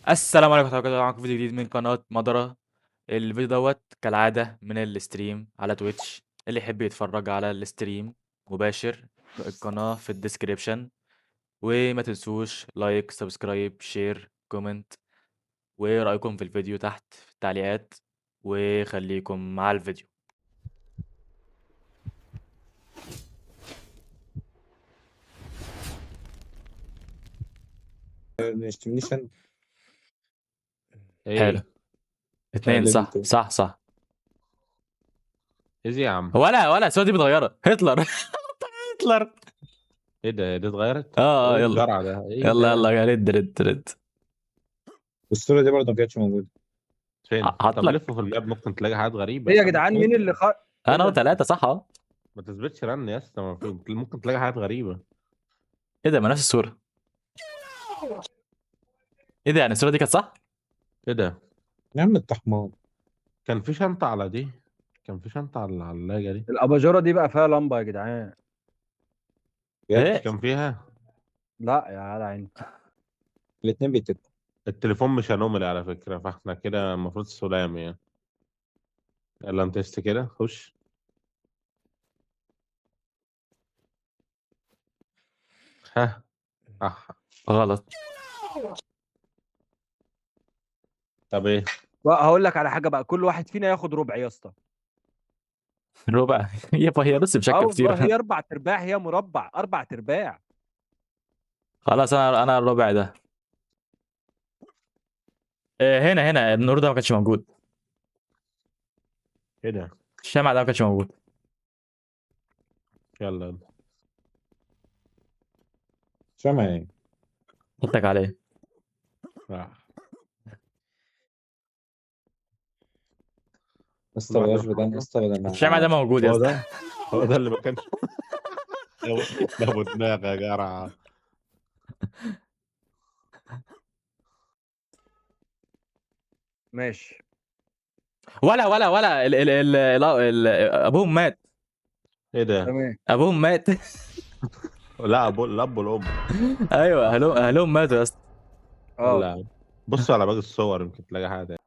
السلام عليكم ورحمة الله وبركاته. معاكم فيديو جديد من قناة مضرة. الفيديو دوت كالعادة من الستريم على تويتش. اللي يحب يتفرج على الستريم مباشر القناة في الديسكريبشن. وما تنسوش لايك سبسكرايب شير كومنت ورأيكم في الفيديو تحت في التعليقات، وخليكم مع الفيديو. ما يشتمنيش انا. حلو، ايه اتنين ليفل صح 2. صح صح. ايه يا عم؟ ولا الصورة دي متغيرة هتلر. هتلر. ايه ده؟ دي اتغيرت؟ اه ايه يلا الجرع ده؟ ايه يلا ده؟ يلا رد. والصورة دي برضه ما كانتش موجودة. فين؟ طب هطلق. لف في الماب ممكن تلاقي حاجات غريبة. ايه يا جدعان مين اللي ايه انا ده؟ وثلاثة صح اهو. ما تثبتش رن يا اسطى، ممكن تلاقي حاجات غريبة. ايه ده؟ ما نفس الصورة. ايه ده؟ يعني الصورة دي كانت صح؟ ايه ده؟ يا عم انت حمار. كان في شنطة على دي، كان في شنطة على العلاجة دي. الاباجوره دي بقى فيها لمبه يا جدعان. بجد ايه؟ كان فيها. لا يا جدع انت. الاتنين بيتكوا. التليفون مش هنومري على فكرة، فاحنا كده المفروض سلام يعني. يلا نتست كده، خش. ها. اه. غلط. طب ايه؟ بقى هقول لك على حاجه بقى، كل واحد فينا ياخد ربع يا اسطى. ربع. يبقى هي بص اه بشكل والله كتير. هي اربع ترباع، هي مربع اربع ترباع. خلاص انا الربع ده. إيه هنا النور ده ما كانش موجود. ايه ده؟ الشمع ده ما كانش موجود. يلا يلا. شمع ايه؟ قلتلك عليه. راح. كل اسطى واحد بلاش يروح بدل حاله. اسطى بدل الشمع ده ما موجود يا هو اسطى. ده، هو ده اللي ما كانش. ده ابو دماغ يا جرع. ماشي. ولا ابوهم مات. ايه ده؟ تمام. ابوهم مات. لا ابو الاب والام. ايوه اهلهم ماتوا يا اسطى. اه. ولا بصوا على باقي الصور يمكن تلاقي حاجه.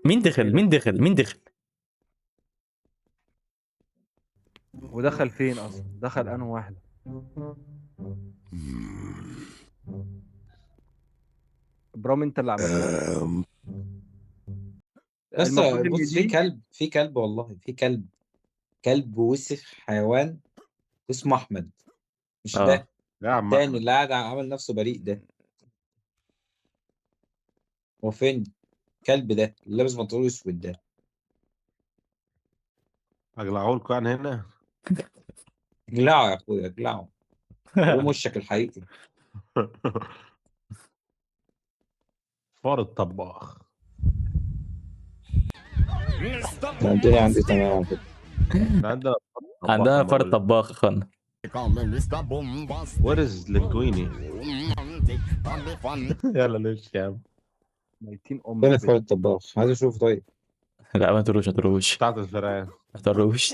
مين ايه دخل ده؟ مين دخل مين دخل؟ ودخل فين اصلا؟ دخل انه واحده. ابراهيم انت اللي عملتها. المفروض اسطى ان بص، في دي كلب، في كلب والله، في كلب. كلب وسخ حيوان اسمه احمد. مش اه ده يا عم التاني احمد. اللي قاعد عامل نفسه بريء ده؟ هو فين الكلب ده اللي لابس بنطلون اسود ده؟ اقلعه لكم يعني هنا. اقلعه يا اخويا اقلعه. وريهم وشك الحقيقي. فار الطباخ. لا، الدنيا عندي تمام على فكرة. احنا عندنا فار الطباخ عندنا اما فرد اقول لك. طباخ يا اخوانا. ويرز لينجويني. يلا نمشي يا عم. ميتين فين امك الفار الطباخ؟ عايز اشوف طيب. لا ما تروش. بتاعت الفئران. ما تروش.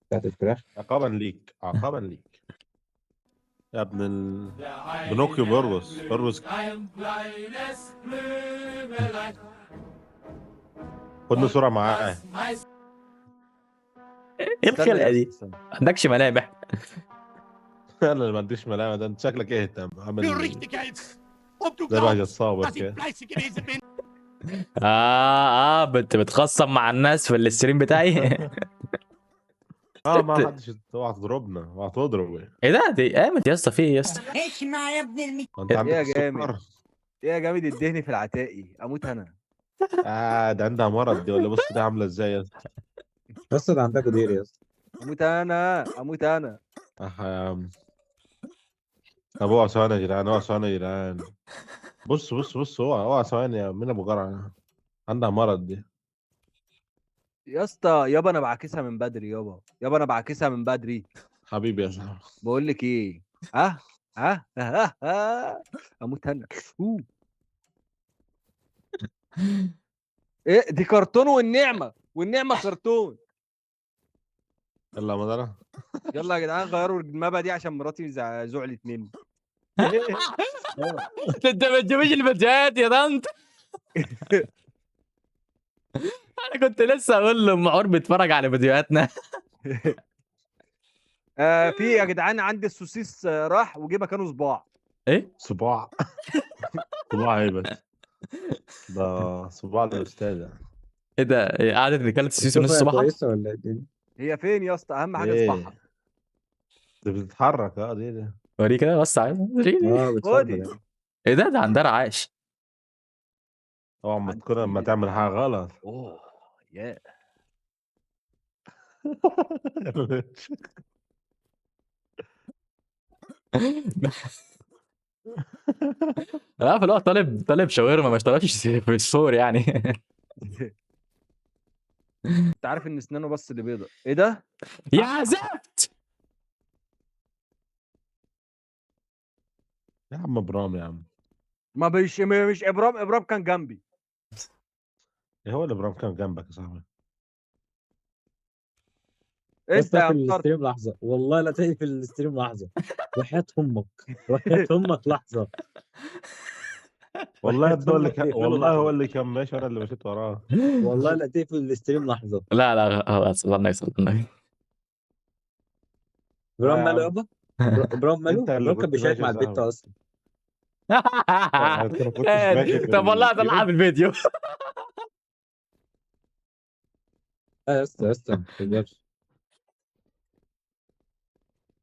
بتاعت الفراخ. عقابا ليك، عقابا ليك يا ابن بنوكيو بيرقص. خدنا صورة معاه. ايه استنى الخلقه يا اسطى دي؟ استنى. ما عندكش ملامح. انا اللي ما عنديش ملامة، ده انت شكلك اهتم عامل زي بهجة الصابر كده. بتخصم مع الناس في الستريم بتاعي. اه ما حدش، اوعى تضربنا، اوعى تضرب. ايه ده؟ دي قامت يا اسطى، في ايه يا اسطى؟ اسمع يا ابن انت ايه عندك يا جامد؟ السكر. ايه يا جامد الدهني في العتاقي اموت انا. ده عندها مرض دي ولا؟ بص ده عامله ازاي يا اسطى. بس ده عندك دير يا اسطى. اموت انا اموت انا. يا عم. طب اوعى ثواني يا جدعان، اوعى ثواني يا جدعان. بص اوعى ثواني يا مين ابو جرع. عندها مرض دي. يا اسطى يابا انا بعكسها من بدري، يابا انا بعكسها من بدري. حبيبي يا صاحبي. بقول لك ايه. ها اموت انا. أوه. ايه دي كرتون والنعمه كرتون. يلا يا مدرة. يلا يا جدعان غيروا المابا دي عشان مراتي زعلت مني. انت ما تجيبش الفيديوهات يا دانت. انا كنت لسه اقول له ام عور بيتفرج على فيديوهاتنا. في يا جدعان عندي السوسيس راح وجه مكانه صباع. ايه صباع. صباع ايه بس؟ ده صباع الاستاذ. ايه ده؟ إيه قعدت نتكلم السيسي نص السفرة صباحه؟ كويسة ولا ايه الدنيا؟ هي فين يا اسطى؟ اهم حاجه ايه اصبعها. دي بتتحرك دي. وريه كده بس عايز وريني. بتفضل خدي. يعني. ايه ده عندها رعاش. اوعى ما تكون لما عندي تعمل حاجه غلط. اوه يا لا في الوقت طالب شاورما ما اشتغلش في السور يعني. انت عارف ان اسنانه بس اللي بيضة؟ ايه ده؟ يا زفت. يا عم برام يا عم. ما مش ابرام كان جنبي. ايه هو اللي برام كان جنبك يا صاحبي؟ انت بس يا اقفل مطر. الاستريم لحظة، والله لا تقفل الاستريم لحظة. وحياة امك، وحياة امك لحظة. والله وحياة ده هو اللي امك كان، تقفله والله هو لحظة. اللي كان ماشي وانا اللي مشيت وراه. والله لا تقفل الاستريم لحظة. لا لا خلاص الله يسلمك. لا برام يا ماله عم، يابا؟ برام ماله؟ انت اللي برام كان كنت بيشارك ماشي مع يا البت صاحبي. اصلا. انت ما كنتش ماشي في طب والله طلعها في الفيديو. لا يا اسطى يا اسطى، ما تقدرش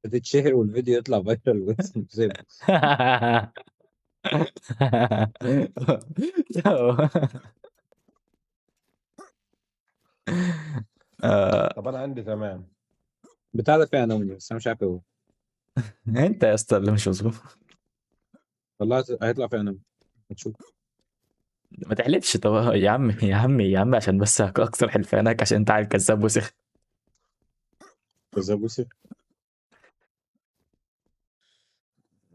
تتشهر والفيديو يطلع فايرال واسمه سيب. طب انا عندي تمام. بتاع ده فيها انومي بس انا مش عارف ايه هو. انت يا اسطى اللي مش مظبوط. والله هيطلع فيها انومي، هتشوف. ما تحلفش طب يا عم يا عم يا عم عشان بس اكسر حلفانك عشان انت عيل كذاب وسخ. كذاب وسخ.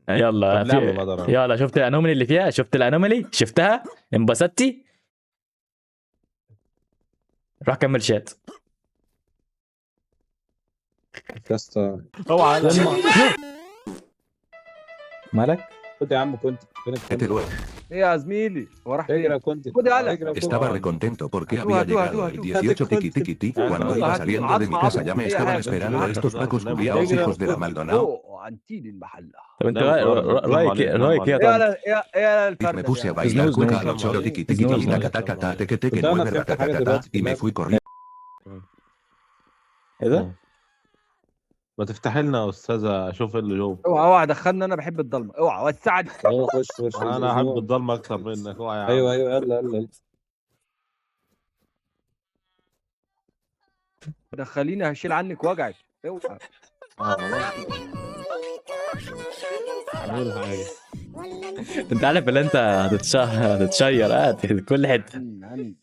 يلا طب لعبه في مدرة. يلا شفت الانومالي اللي فيها؟ شفت الانومالي؟ شفتها؟ انبسطتي؟ روح كمل شات. يا اسطى اوعى مالك؟ خد يا عم، كنت فين الكونتنت؟ ايه يا زميلي؟ هو راح اجري يا فين؟ كونتنت، خد يلا. اجري يا Estaba كونتنت. recontento porque Hatuá, había hatuá, llegado hatuá, el hatuá. 18 tiki tiki ti. Cuando هاتوا. iba saliendo de mi casa ya me estaban esperando estos pacos culiados اجري يا hijos de la كونتنت. Maldonado. اوه عنتيل المحله. طب انت لا بتغرب، بتنام رايك عليك، ايه؟ بتنام رايك ايه يا عليك. ايه طنط؟ على ايه Me الفرده puse a دي؟ bailar Snooze, cueca snooze. a los choros tiki tiki Snooze, tiki snooze. taca taca ta teque teque كنت انا mueve فهمت حاجه ratata دلوقتي في y me اللعبه. fui corriendo. ايه ده؟ ما تفتحي لنا يا استاذه اشوف ايه اللي جوه. اوعى دخلنا، انا بحب الضلمه. اوعى وسعني. ايوه خش خش انا احب اسبوع. الضلمه اكتر منك. اوعى يا عم. ايوه ايوه، يلا يلا يلا. دخليني هشيل عنك وجعك. اوعى. اعمل حاجه. انت عارف ان انت هتتشير في كل حته.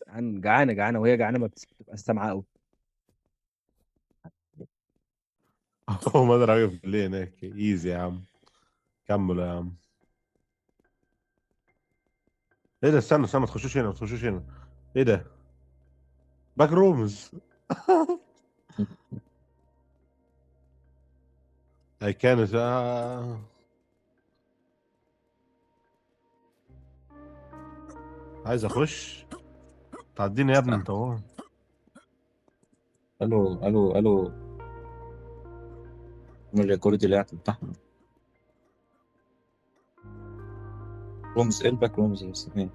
عن جعانه وهي جعانه ما بتبقى سامعه قوي. هو ما ادري ليه هناك. ايزي يا عم، كملوا يا عم. ايه ده؟ استنى استنى، ما تخشوش هنا، ما تخشوش هنا. ايه ده؟ باك رومز. هي كانت عايز اخش. تعديني يا ابني انت اهو. الو الو الو. من الريكورد اللي بتاعنا. رومز ايه الباك رومز بس فين؟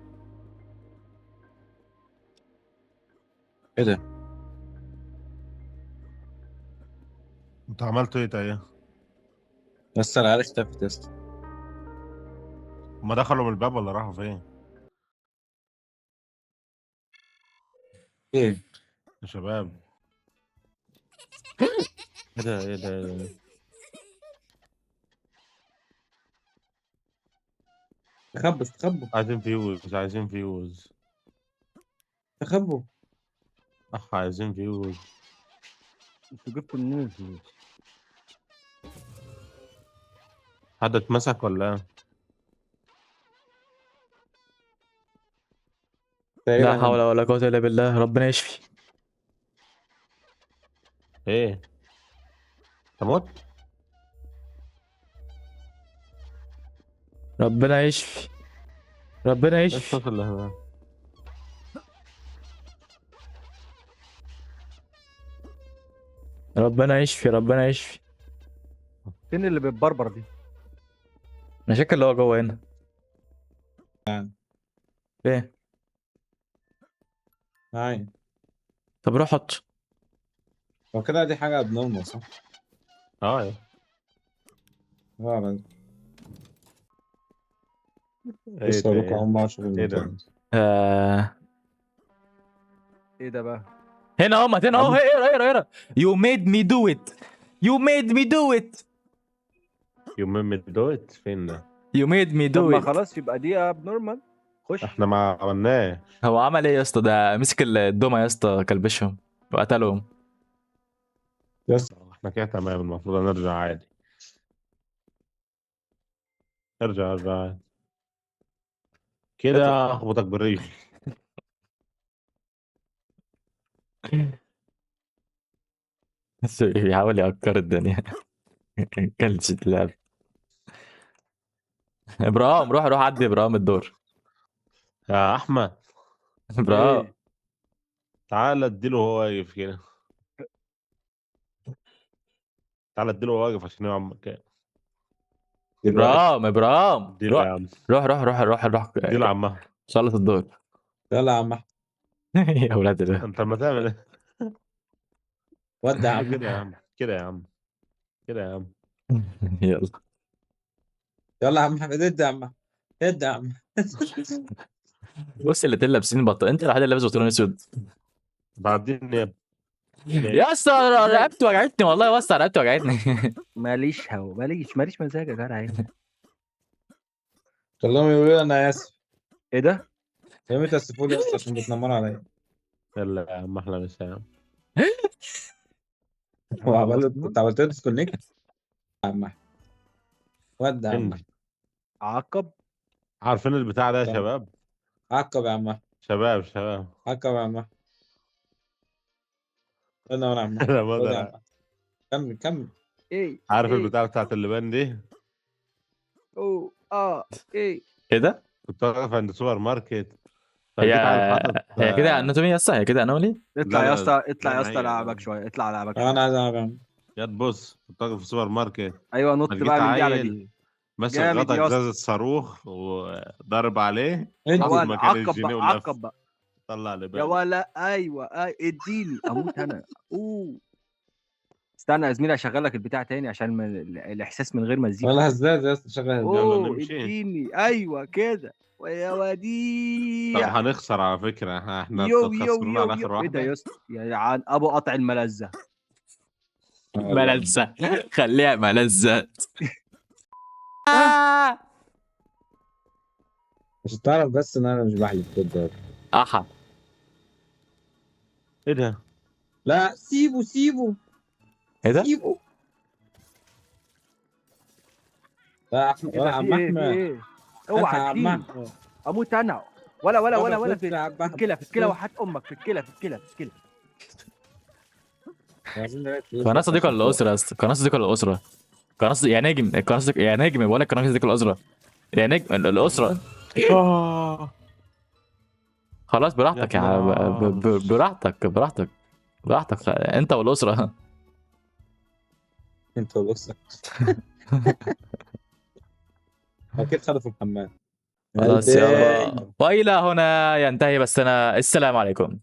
ايه ده؟ انت عملت ايه تايه؟ بس العيال اختفت يا اسطى. هما دخلوا من الباب ولا راحوا فين ايه؟ يا شباب؟ ايه ده ايه ده إيه ده؟ تخبوا تخبوا عايزين فيوز، عايزين فيوز. تخبوا. عايزين فيوز. انتوا جبتوا منين الفلوس؟ حد اتمسك ولا ايه؟ لا تقريبا حول ولا قوه الا بالله، ربنا يشفي. ايه؟ تموت؟ ربنا يشفي، ربنا ايه يشفي. الصوت اللي هنا؟ ربنا يشفي، ربنا يشفي. فين اللي بتبربر دي؟ انا شاكك اللي هو جوه هنا. ايه؟ معايا. طب روح حط. هو كده دي حاجة ابنورمال صح؟ اه يا اه ايه بص ده اقول لكم ايه اول مرة اشوف ايه ده؟ الموضوع. آه... ايه ده بقى؟ هنا اهو، هنا اهو، اقرا. You made me do it. You made me do it. يوم من دوت فين ده؟ You made me طب do ما it. خلاص يبقى دي اب نورمال. خش. احنا ما عملناش. هو عمل ايه يا اسطى؟ ده مسك الدومه يا اسطى، كلبشهم وقتلهم. يس احنا كده تمام، المفروض نرجع عادي. ارجع عادي. كده اخبطك بالرجل. بس بيحاول يعكر الدنيا. كلش اللعب. ابراهيم، روح عدي ابراهيم الدور. يا احمد ابراهيم. ايه؟ تعال اديله وهو واقف كده. تعال اديله وهو واقف عشان يقعد مكان. دلوقتي. ابراهيم اديله يا روح. عم. روح. اديله يا عم. خلص الدور. يلا يا عم أحمد. يا ولاد الله. انت ما تعمل ايه؟ ودع يا عم. كده يا عم، كده يا عم، كده يا عم. يلا. يلا يا عم احمد ادي يا عم. ادي يا عم. بص الاتنين لابسين بطل، انت الوحيد اللي لابس بنطلون اسود. بعدين يا يا اسطى رقبتي وجعتني والله، وسع رقبتي وجعتني. ماليش هو، ماليش مزاج يا جدع. كلهم يقولوا لي انا اسف. ايه ده؟ يا تاسفوا لي اصلا عشان بتنمروا عليا. يلا يا عم، احلى مسا يا عم. هو انت عملت له ديسكونكت يا عم أحمد. ودع يا عم انت أحمد. عقب. عارفين البتاع ده يا طب. شباب؟ عقب يا عم أحمد. شباب عقب يا عم أحمد. انا يا عم أحمد. انا ما خد يا عم اقدر. أحمد. كمل. ايه عارف ايه البتاع بتاعت اللبان دي؟ اوه ايه. ايه ده؟ كنت واقف عند سوبر ماركت، هي فجيت على حاطط هي كده اناتومي يا اسطى، هي كده انومي. اطلع لا يا لا اسطى، اطلع لا، يا ما اسطى هي العبك شويه، اطلع العبك انا شويه. عايز العب يا عم. يا بص، كنت واقف في سوبر ماركت، ايوه نط فلقيت بقى من دي على دي. عيل ماسك جامد غطا يا اسطى. ازازة صاروخ وضرب عليه، ادي. حاطط ولا مكان عقب الجنيه بقى، ولف. عقب بقى. طلع يا لبان. ولا ايوه اديني اموت انا. اوه. استنى يا زميلي اشغل لك البتاع تاني عشان الاحساس من غير مزيكا. ولا هزاز يا اسطى شغل هزاز. يلا اوه نمشي. اديني ايوه كده. ويا طب وديع. هنخسر على فكرة، احنا يو خسرونا على اخر ايه ده يا واحدة. اسطى؟ يا عن ابو قطع الملذه. ملزة، خليها ملزة. مش تعرف بس ان انا مش بحلف كده. احا. ايه ده؟ لا سيبه. ايه ده؟ سيبه. لا يا ايه يا ده؟ في عم ايه؟ في احمد. ايه؟ الحق يا اوعى عم تشيل. احمد. اموت انا. ولا يا عم في أحمد. الكلى وحات امك في الكلى. عايزين نلاقي فلوس قناة بس صديقة عشان ولا فوق. الأسرة يا اسطى؟ قناة صديقة ولا الأسرة؟ قناة صديق يا نجم، قناة صديق يا نجم، بقول لك قناة صديقة ولا الأسرة؟ يا نجم الأسرة. خلاص براحتك يا عم، براحتك انت والأسرة. انت بص. اكيد خدوا في الحمام. خلاص قلبي. يابا، وإلى هنا ينتهي بثنا، السلام عليكم.